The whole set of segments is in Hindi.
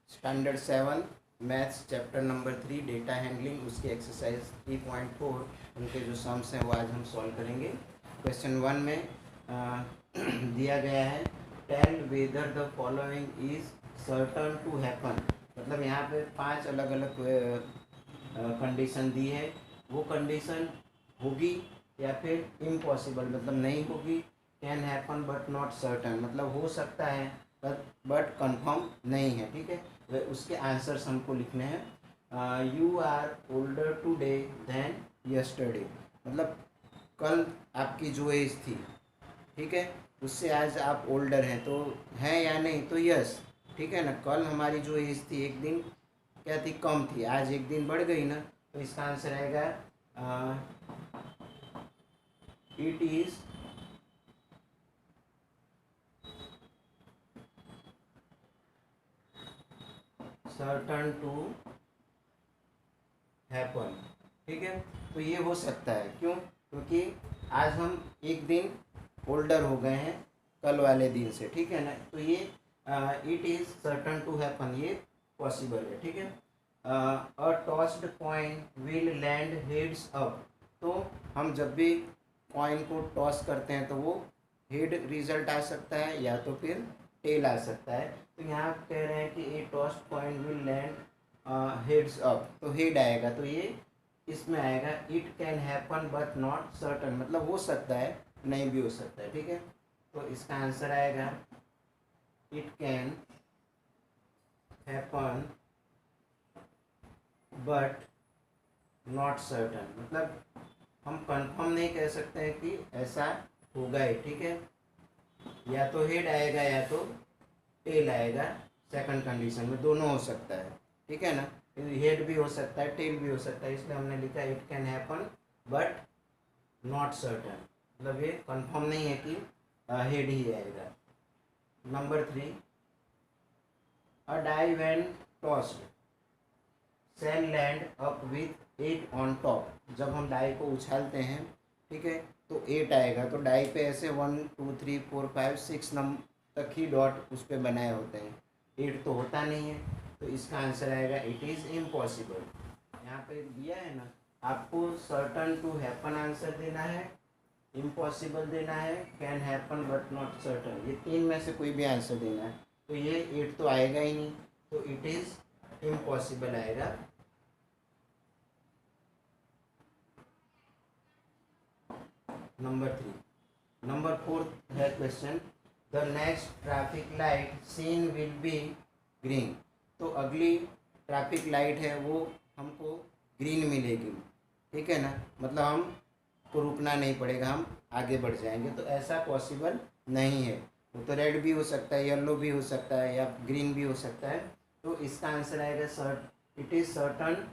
Standard 7 maths chapter number 3 data handling, उसके एक्सरसाइज 3.4 उनके जो सम्स हैं वो आज हम सॉल्व करेंगे। क्वेश्चन 1 में दिया गया है tell whether the following is certain to happen. मतलब यहाँ पे 5 अलग अलग कंडीशन दी है, वो कंडीशन होगी या फिर इम्पॉसिबल मतलब नहीं होगी। Can happen but not certain मतलब हो सकता है बट कंफर्म नहीं है। ठीक है, उसके आंसर्स हमको लिखने हैं। You are older today than yesterday मतलब कल आपकी जो एज थी, ठीक है, उससे आज आप ओल्डर हैं तो हैं या नहीं, तो यस। ठीक है ना, कल हमारी जो एज थी एक दिन क्या थी, कम थी, आज एक दिन बढ़ गई ना, तो इसका आंसर आएगा it is certain to happen. ठीक है, तो ये हो सकता है, क्यों? क्योंकि आज हम एक दिन ओल्डर हो गए हैं कल वाले दिन से। ठीक है ना, तो ये it is certain to happen, ये पॉसिबल है। ठीक है, a tossed coin will land heads up. तो हम जब भी कॉइन को टॉस करते हैं तो वो हेड रिजल्ट आ सकता है या तो फिर टेल आ सकता है। तो यहाँ कह रहे हैं कि a tossed coin will land heads up, तो हेड आएगा, तो ये इसमें आएगा it can happen but not certain मतलब हो सकता है, नहीं भी हो सकता है। ठीक है, तो इसका आंसर आएगा it can happen but not certain मतलब हम कंफर्म नहीं कह सकते हैं कि ऐसा होगा ही। ठीक है, या तो हेड आएगा या तो टेल आएगा, सेकंड कंडीशन में दोनों हो सकता है। ठीक है ना, हेड भी हो सकता है टेल भी हो सकता है, इसलिए हमने लिखा it can happen but not certain मतलब ये कंफर्म नहीं है कि हेड ही आएगा। Number 3, a die when tossed shall land up with 8 on top. जब हम डाई को उछालते हैं, ठीक है, तो 8 आएगा, तो डाई पे ऐसे 1 2 3 4 5 6 नंबर तक ही डॉट उस पर बनाए होते हैं, 8 तो होता नहीं है, तो इसका आंसर आएगा इट इज़ इम्पॉसिबल। यहाँ पे दिया है ना, आपको सर्टन टू हैपन आंसर देना है, इम्पॉसिबल देना है, can happen but not certain, ये 3 में से कोई भी आंसर देना है। तो ये 8 तो आएगा ही नहीं, तो इट इज़ इम्पॉसिबल आएगा। नंबर 3। नंबर 4 है question, the next traffic light seen will be green. तो अगली ट्रैफिक लाइट है वो हमको ग्रीन मिलेगी। ठीक है ना, मतलब हम को रुकना नहीं पड़ेगा, हम आगे बढ़ जाएंगे, तो ऐसा पॉसिबल नहीं है। वो तो रेड भी हो सकता है, येलो भी हो सकता है या ग्रीन भी हो सकता है। तो इसका आंसर आएगा it is certain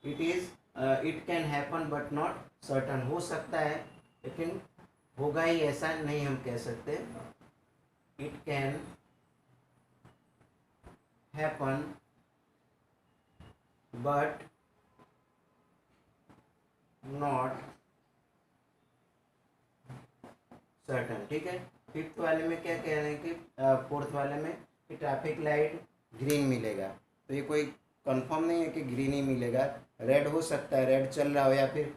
it can happen but not certain, हो सकता है लेकिन होगा ही ऐसा नहीं हम कह सकते। It can happen but not certain. ठीक है, फिफ्थ वाले में क्या कह रहे हैं कि फोर्थ वाले में कि ट्रैफिक लाइट ग्रीन मिलेगा, तो ये कोई कंफर्म नहीं है कि ग्रीन ही मिलेगा, रेड हो सकता है, रेड चल रहा हो, या फिर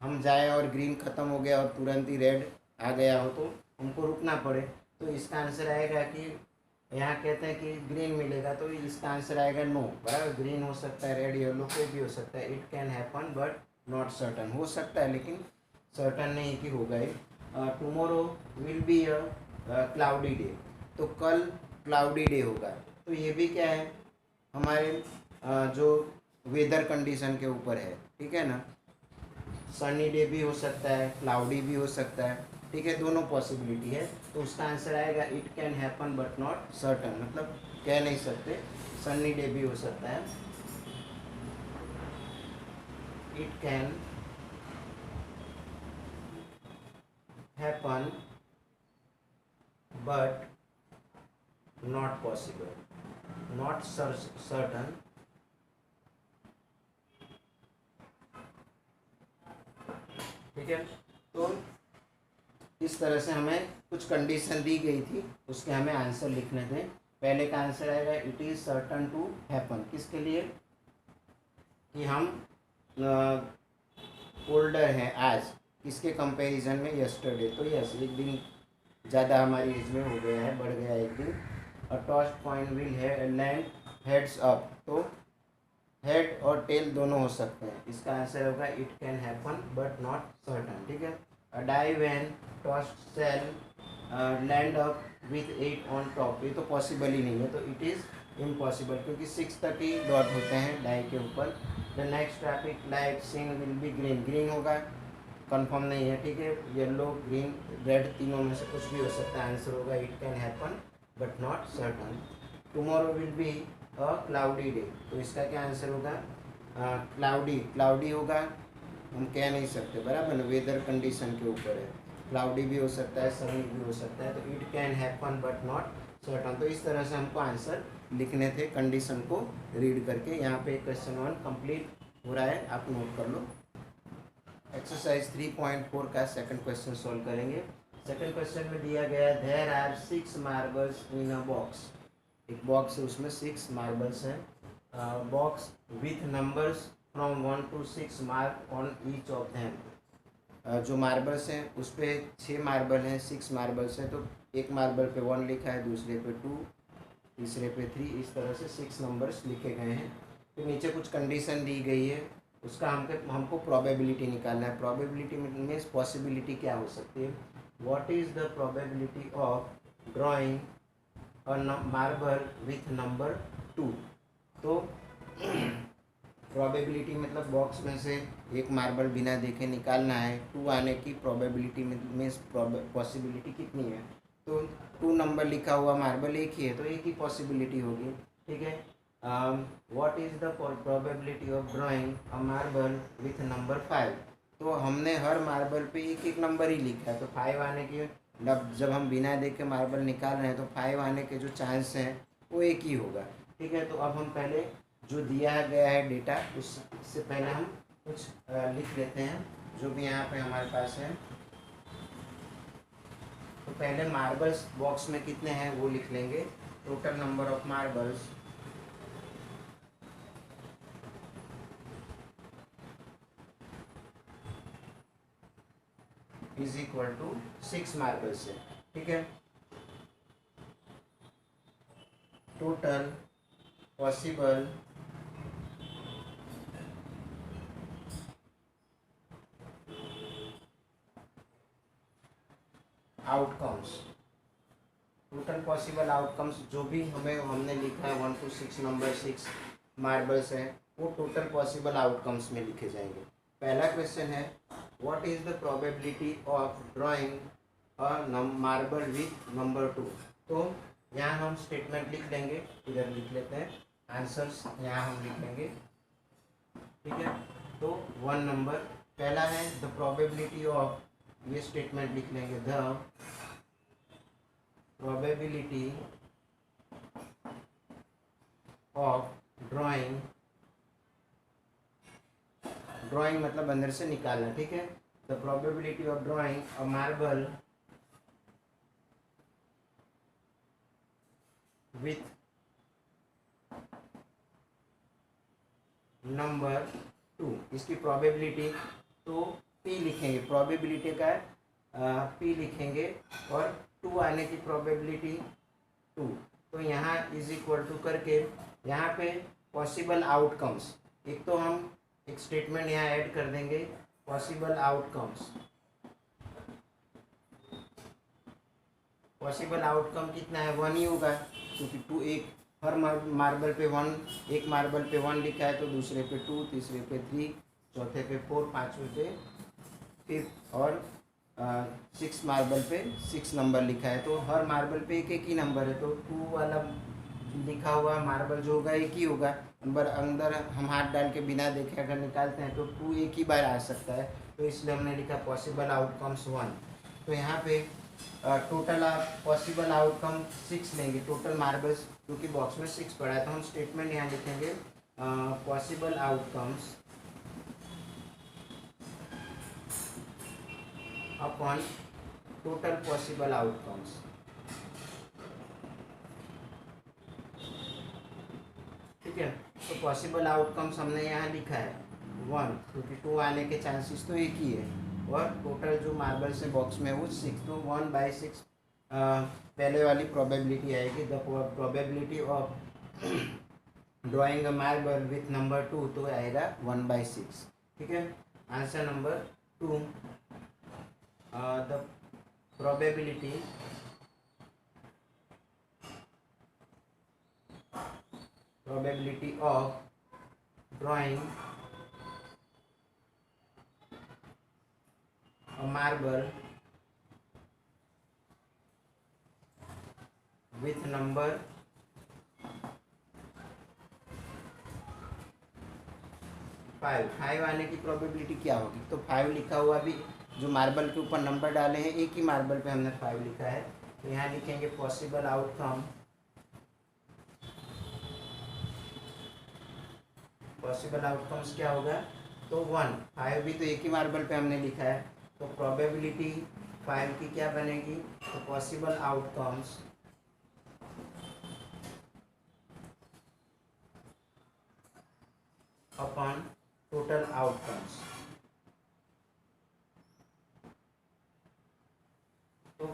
हम जाए और ग्रीन ख़त्म हो गया और तुरंत ही रेड आ गया हो तो हमको रुकना पड़े। तो इसका आंसर आएगा कि यहाँ कहते हैं कि ग्रीन मिलेगा, तो इसका आंसर आएगा नो, बराबर। ग्रीन हो सकता है, रेड येलो कोई भी हो सकता है। It can happen but not certain, हो सकता है लेकिन सर्टन नहीं कि होगा ही। Tomorrow will be a cloudy day, तो कल क्लाउडी डे होगा, तो ये भी क्या है, हमारे जो वेदर कंडीशन के ऊपर है। ठीक है ना, सनी डे भी हो सकता है, क्लाउडी भी हो सकता है। ठीक है, दोनों पॉसिबिलिटी है, तो उसका आंसर आएगा it can happen but not certain मतलब कह नहीं सकते, सनी डे भी हो सकता है। It can happen but not possible, not certain. ठीक है, तो इस तरह से हमें कुछ कंडीशन दी गई थी, उसके हमें आंसर लिखने थे। पहले का आंसर आएगा it is certain to happen, किसके लिए कि हम ओल्डर हैं आज, किसके कंपैरिजन में यस्टरडे, तो यस एक दिन ज़्यादा हमारी एज में हो गया है, बढ़ गया है एक दिन। A tossed coin will land heads up, तो हेड और टेल दोनों हो सकते हैं, इसका आंसर होगा it can happen but not certain, ठीक है। A die when tossed shall land up with 8 on top, ये तो पॉसिबल ही नहीं है, तो इट इज़ इम्पॉसिबल, क्योंकि 6 तक ही डॉट होते हैं डाई के ऊपर। The next traffic light seen will be green, green होगा, कंफर्म नहीं है, ठीक है। येलो ग्रीन रेड तीनों में से कुछ भी हो सकता है, आंसर होगा it can happen but not certain. Tomorrow will be a cloudy day, तो इसका क्या आंसर होगा, क्लाउडी, क्लाउडी होगा, हम कह नहीं सकते, बराबर ना, वेदर कंडीशन के ऊपर है, क्लाउडी भी हो सकता है, सनी भी हो सकता है, तो it can happen but not certain. तो इस तरह से हमको आंसर लिखने थे कंडीशन को रीड करके। यहाँ पे क्वेश्चन 1 कंप्लीट हो रहा है, आप नोट कर लो। एक्सरसाइज 3.4 का सेकंड क्वेश्चन सॉल्व करेंगे। सेकंड क्वेश्चन में दिया गया there are 6 marbles in a box, एक बॉक्स है उसमें 6 मार्बल्स हैं, box with numbers from 1 to 6 mark on each of them. जो मार्बल्स हैं उस पर 6 मार्बल हैं, 6 मार्बल्स हैं, तो एक मार्बल पे 1 लिखा है, दूसरे पे 2, तीसरे पे 3, इस तरह से 6 नंबर्स लिखे गए हैं। फिर नीचे कुछ कंडीशन दी गई है, उसका हमको प्रोबेबिलिटी निकालना है। प्रोबेबिलिटी मीन्स पॉसिबिलिटी क्या हो सकती है, what is the probability of drawing a marble with number 2। तो प्रोबेबिलिटी मतलब बॉक्स में से एक मार्बल बिना देखे निकालना है, 2 आने की प्रोबेबिलिटी मीन्स पॉसिबिलिटी कितनी है, तो 2 नंबर लिखा हुआ मार्बल एक ही है, तो एक ही पॉसिबिलिटी होगी, ठीक है। What is the probability of drawing a marble with number 5, तो हमने हर मार्बल पे एक एक नंबर ही लिखा है, तो 5 आने के, जब हम बिना देखे मार्बल निकाल रहे हैं तो 5 आने के जो चांस हैं वो एक ही होगा, ठीक है। तो अब हम पहले जो दिया गया है डेटा, उससे पहले हम कुछ लिख लेते हैं जो भी यहाँ पे हमारे पास है। तो पहले मार्बल्स बॉक्स में कितने हैं वो लिख लेंगे। Total number of marbles is equal to 6 marbles है, ठीक है। Total possible outcomes, total possible outcomes जो भी हमने लिखा है 1 to 6 नंबर 6 मार्बल्स है, वो टोटल पॉसिबल आउटकम्स में लिखे जाएंगे। पहला क्वेश्चन है what is the probability of drawing a marble with number 2। तो यहाँ हम स्टेटमेंट लिख लेंगे, इधर लिख लेते हैं आंसर्स, यहाँ हम लिख लेंगे, ठीक है। तो 1 नंबर पहला है द प्रोबेबिलिटी ऑफ, ये स्टेटमेंट लिख लेंगे, the probability of drawing, drawing मतलब अंदर से निकालना, ठीक है। The probability of drawing a marble with number 2, इसकी प्रोबेबिलिटी तो पी लिखेंगे, प्रोबेबिलिटी का पी लिखेंगे, और 2 आने की प्रोबेबिलिटी 2, तो यहाँ इज इक्वल टू करके यहाँ पे पॉसिबल आउटकम्स, एक तो हम एक स्टेटमेंट यहाँ ऐड कर देंगे, पॉसिबल आउटकम्स, पॉसिबल आउटकम कितना है 1 ही होगा, क्योंकि 2 एक हर मार्बल पे 1, एक मार्बल पे 1 लिखा है, तो दूसरे पे 2, तीसरे पे 3, चौथे पे 4, पाँचवें पे 5 और 6 मार्बल पे 6 नंबर लिखा है, तो हर मार्बल पे एक एक ही नंबर है, तो 2 वाला लिखा हुआ मार्बल जो होगा एक ही होगा, नंबर अंदर हम हाथ डाल के बिना देखे अगर निकालते हैं तो 2 एक ही बार आ सकता है, तो इसलिए हमने लिखा पॉसिबल आउटकम्स 1। तो यहाँ पे टोटल पॉसिबल आउटकम 6 लेंगे, टोटल मार्बल्स क्योंकि बॉक्स में 6 पड़ा है, तो हम स्टेटमेंट यहाँ लिखेंगे possible outcomes upon total possible outcomes, possible outcomes हमने यहाँ लिखा है 1, क्योंकि 2 आने के चांसेस तो एक ही है, और टोटल जो मार्बल से बॉक्स में वो 6, तो 1/6 पहले वाली प्रोबेबिलिटी आएगी। The probability of drawing a marble with number 2, तो आएगा 1/6। ठीक है, answer number 2, the probability of drawing a marble with number 5 आने की प्रोबेबिलिटी क्या होगी? तो 5 लिखा हुआ भी, जो मार्बल के ऊपर नंबर डाले हैं एक ही मार्बल पे हमने 5 लिखा है, तो यहाँ लिखेंगे पॉसिबल आउटकम, पॉसिबल आउटकम्स क्या होगा? तो 1, 5 भी तो एक ही मार्बल पे हमने लिखा है, तो प्रोबेबिलिटी 5 की क्या बनेगी? तो possible outcomes upon total outcomes, तो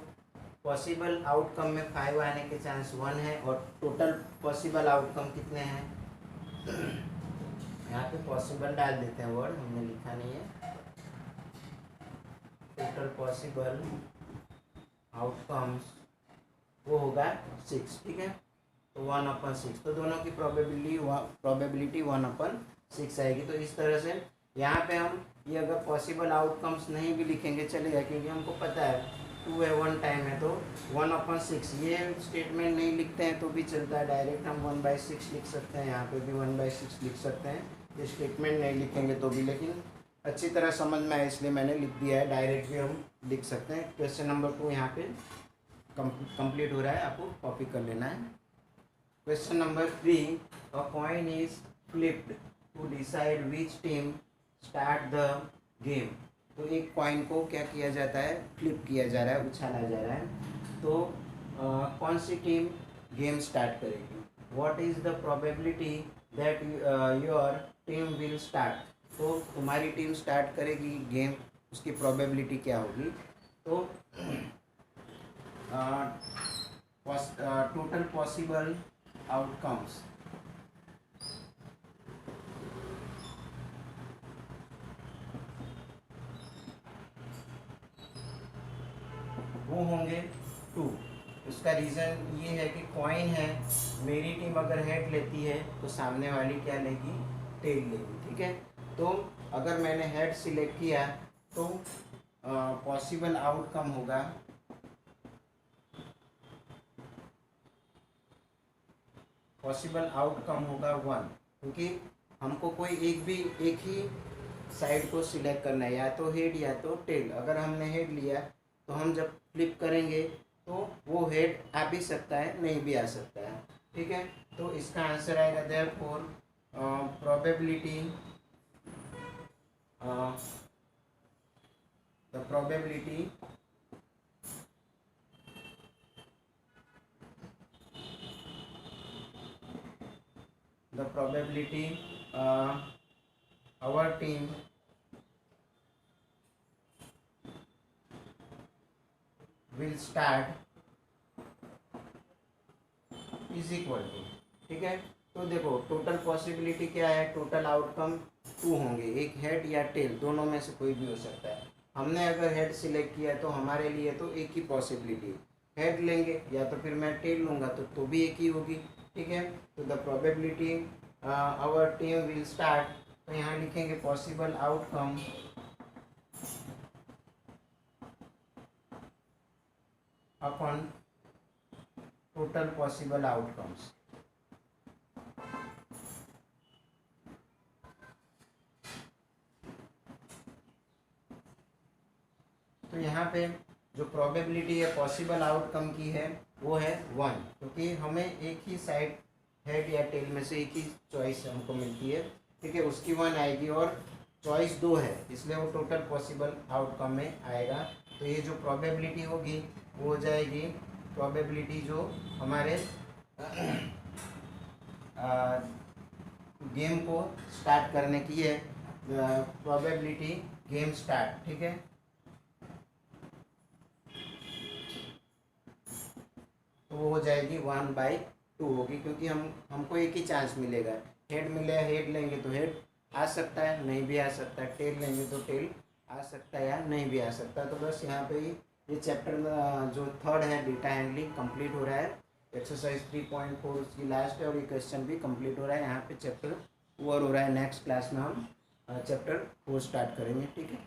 पॉसिबल आउटकम में 5 आने के चांस 1 है, और टोटल पॉसिबल आउटकम कितने हैं? यहाँ पे पॉसिबल डाल देते हैं, वर्ड हमने लिखा नहीं है। टोटल पॉसिबल आउटकम्स वो होगा 6। ठीक है, तो 1/6, तो दोनों की प्रोबेबिलिटी 1/6 आएगी। तो इस तरह से यहाँ पे हम ये अगर पॉसिबल आउटकम्स नहीं भी लिखेंगे चलेगा, क्योंकि हमको पता है 2 है 1 टाइम है, तो 1/6 ये स्टेटमेंट नहीं लिखते हैं तो भी चलता है, डायरेक्ट हम 1/6 लिख सकते हैं, यहाँ पे भी 1/6 लिख सकते हैं, ये स्टेटमेंट नहीं लिखेंगे तो भी, लेकिन अच्छी तरह समझ में आए इसलिए मैंने लिख दिया है, डायरेक्ट भी हम लिख सकते हैं। क्वेश्चन नंबर 2 यहाँ पे कंप्लीट हो रहा है, आपको कॉपी कर लेना है। Question number 3, a coin is flipped to decide which team start the game. तो एक कॉइन को क्या किया जाता है? फ्लिप किया जा रहा है, उछाला जा रहा है, तो कौन सी टीम गेम स्टार्ट करेगी? What is the probability that your team will start? तो तुम्हारी टीम स्टार्ट करेगी गेम, उसकी प्रोबेबिलिटी क्या होगी? तो टोटल पॉसिबल आउटकम्स वो होंगे 2। उसका रीज़न ये है कि कॉइन है, मेरी टीम अगर हेड लेती है तो सामने वाली क्या लेगी? टेल लेगी। ठीक है, तो अगर मैंने हेड सिलेक्ट किया तो पॉसिबल आउटकम होगा पॉसिबल आउटकम होगा 1, क्योंकि हमको कोई एक ही साइड को सिलेक्ट करना है, या तो हेड या तो टेल। अगर हमने हेड लिया तो हम जब फ्लिप करेंगे तो वो हेड आ भी सकता है, नहीं भी आ सकता है। ठीक है, तो इसका आंसर आएगा therefore probability the probability our team will start is equal to। ठीक है, तो देखो टोटल पॉसिबिलिटी क्या है? टोटल आउटकम 2 होंगे, एक हेड या टेल, दोनों में से कोई भी हो सकता है। हमने अगर हेड सिलेक्ट किया है तो हमारे लिए तो एक ही पॉसिबिलिटी, हेड लेंगे या तो फिर मैं टेल लूँगा तो भी एक ही होगी। ठीक है, तो the probability our team will start, तो यहाँ लिखेंगे possible outcome upon total possible outcomes. तो यहाँ पे जो प्रोबेबिलिटी है पॉसिबल आउटकम की है वो है 1, क्योंकि हमें एक ही साइड हेड या टेल में से एक ही चॉइस हमको मिलती है। ठीक है, उसकी 1 आएगी और चॉइस 2 है, इसलिए वो टोटल पॉसिबल आउटकम में आएगा। तो ये जो प्रोबेबिलिटी होगी वो हो जाएगी प्रोबेबिलिटी जो हमारे गेम को स्टार्ट करने की है प्रोबेबिलिटी गेम स्टार्ट, ठीक है। तो वो हो जाएगी 1/2 होगी, क्योंकि हमको एक ही चांस मिलेगा। हेड मिले, हेड लेंगे तो हेड आ सकता है, नहीं भी आ सकता है। टेल लेंगे तो टेल आ सकता है या नहीं भी आ सकता है। तो बस यहाँ पे ही ये चैप्टर जो थर्ड है डेटा हैंडलिंग कंप्लीट हो रहा है। एक्सरसाइज 3.4 की लास्ट है और ये क्वेश्चन भी कंप्लीट हो रहा है। यहाँ पे चैप्टर ओवर हो रहा है। नेक्स्ट क्लास में हम चैप्टर 4 स्टार्ट करेंगे, ठीक है।